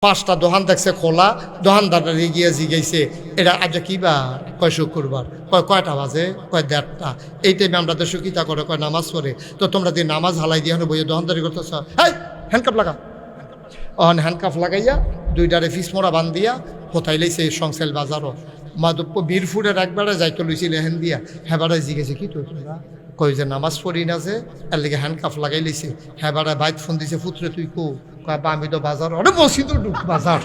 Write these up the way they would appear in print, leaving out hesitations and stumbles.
5টা দোকান দেখছে খোলা, দোকানদাররা গিয়ে জিগাইছে এটা আজ কি বার? কয় শুক্রবার। কয়টা বাজে? কয় 1:30। এই টাইমে আমরা দেশে কিতা করে? কয় নামাজ পড়ে। তো তোমরা দিয়ে নামাজ হালাই দিয়ে বইয়ে দোকানদারি করতেছ? হ্যাঁ, হ্যান্ডকাপ লাগা। হ্যান্ডকাপ লাগাইয়া 2টারে ফিস মোড়া বান্ধিয়া কোথায় লাইছে সংসাইল বাজারও মাধব্য বীরপুরের একবারে যাইতে লইছিল হেন দিয়া। হেবারে জিগেছে কি তুই তোমরা? কই যে নামাজ পড়ি না যে, এর লেগে হ্যান্ডকাপ লাগাই লইছে। হেবারে বাইত ফোন দিছে, পুত্রে তুই কো? কয় বা আমি তো বাজার। অরে মসজিদ বাজার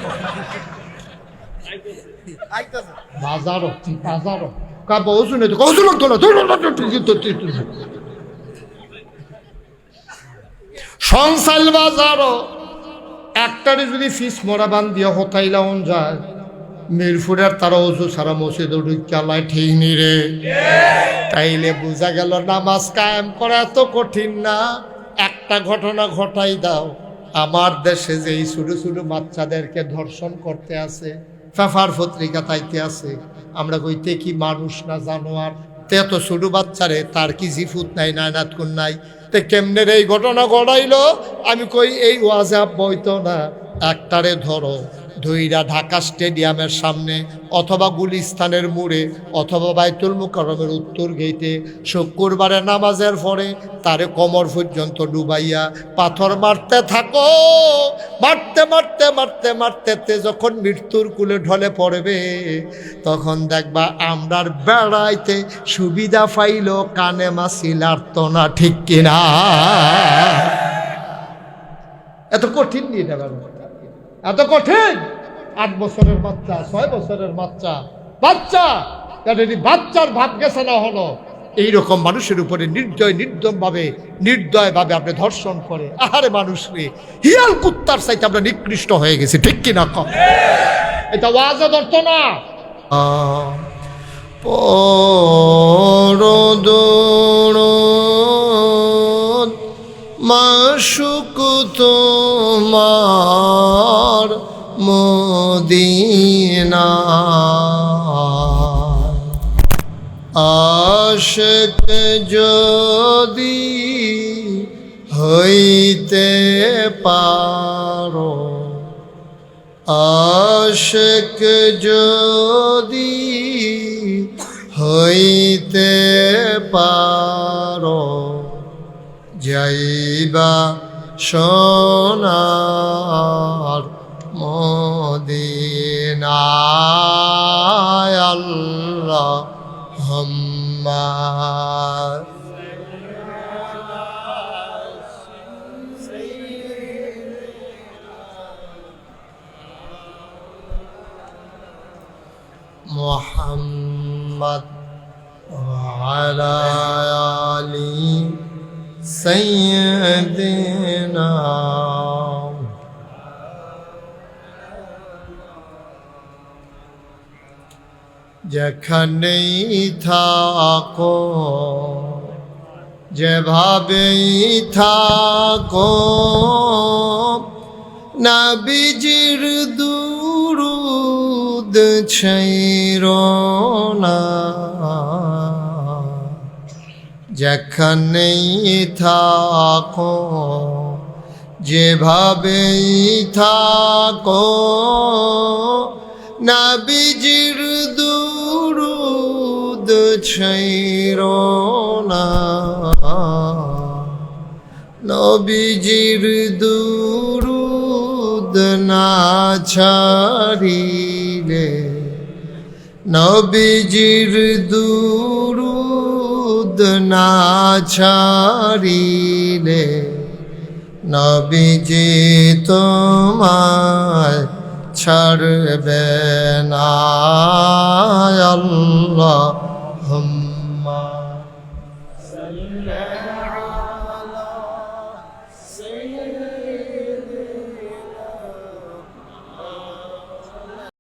বাজারও বাজারও কয় বউ শুনে তো কৌশল লাগতো না। সংসাইল বাজারও একটারে যদি ফিস মোড়া বান্ধিয়া হতাইলাম যায়, মিরপুরের তারা অজু সারা মসজিদ ঢুকালায় ঠিক নি রে। তাইলে বোঝা গেল নামাজ কায়েম করা এত কঠিন না। একটা ঘটনা ঘটাই দাও, আমার দেশে যে এই ছোট ছোট বাচ্চাদেরকে ধর্ষণ করতে আছে, পেপার পত্রিকা তাইতে আছে, আমরা কইতে কি মানুষ না জানোয়ার? এত ছোট বাচ্চারে তার কি জিফুত নাই, নায়নাত কোন নাই? তে কেমনে এই ঘটনা ঘটাইলো? আমি কই এই ওয়াজে বইতো না। একটারে ধরো, ধইরা ঢাকা স্টেডিয়ামের সামনে অথবা গুলিস্তানের মোড়ে অথবা বাইতুল মুকাররমের উত্তর গেইটে শুক্রবারে নামাজের পরে তারে কোমর পর্যন্ত ডুবাইয়া পাথর মারতে থাকো। মারতে মারতে মারতে মারতে যখন মৃত্যুর কুলে ঢলে পড়বে, তখন দেখবা আমরার বেড়াইতে সুবিধা পাইল, কানে মাসিল আরতো না। ঠিক কিনা? এত কঠিন নিয়ে নেবেন, এত কঠিন? 8 বছরের বাচ্চা, 6 বছরের বাচ্চা, বাচ্চার ভাব গেছে না হলো। এইরকম মানুষের উপরে নির্দয় ভাবে আপনি ধর্ষণ করে। আহারে মানুষ রে, হিয়াল কুত্তার চাইতে আমরা নিকৃষ্ট হয়ে গেছি। ঠিক কিনা? এটা ওয়াজে ধরতো না। মাশুক তোমার মদিনা, আশিক যদি হইতে পারো, আশিক যদি হইতে পারো, যাইবা সোনার মদিনায়। আল্লাহুম্মা মুহাম্মদ ওয়া আলা আলি সাইয়্যিদিনা। যেখানেই থাকো, যেভাবেই থাকো, নবীজির দুরূদ ছাইরো না। যেখানেই থাকো, যেভাবেই থাকো, নবীজির দুরূদ ছাইরো না। নবীজির দুরূদ না ছাড়িলে, নবীজির দুরূদ না ছাড়িলে, নবীজি তোমায় ছাড়বে না। আল্লাহুম্মা সাল্লি